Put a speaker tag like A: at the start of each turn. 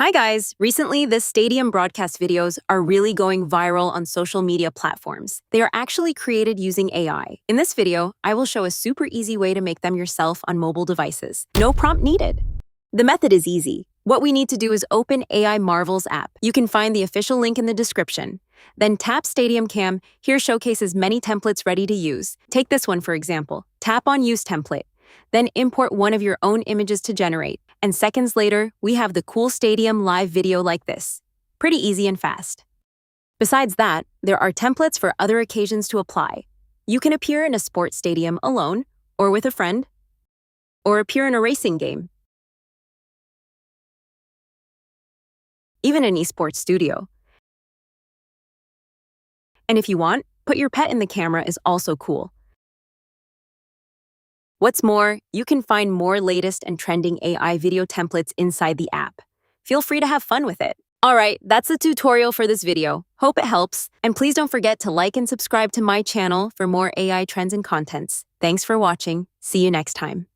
A: Hi guys! Recently, this stadium broadcast videos are really going viral on social media platforms. They are actually created using AI. In this video, I will show a super easy way to make them yourself on mobile devices. No prompt needed. The method is easy. What we need to do is open AI Marvel's app. You can find the official link in the description. Then tap Stadium Cam. Here showcases many templates ready to use. Take this one for example. Tap on Use Template. Then import one of your own images to generate. And seconds later, we have the cool stadium live video like this. Pretty easy and fast. Besides that, there are templates for other occasions to apply. You can appear in a sports stadium alone, or with a friend, or appear in a racing game, even an esports studio. And if you want, put your pet in the camera is also cool. What's more, you can find more latest and trending AI video templates inside the app. Feel free to have fun with it. Alright, that's the tutorial for this video. Hope it helps, and please don't forget to like and subscribe to my channel for more AI trends and contents. Thanks for watching. See you next time.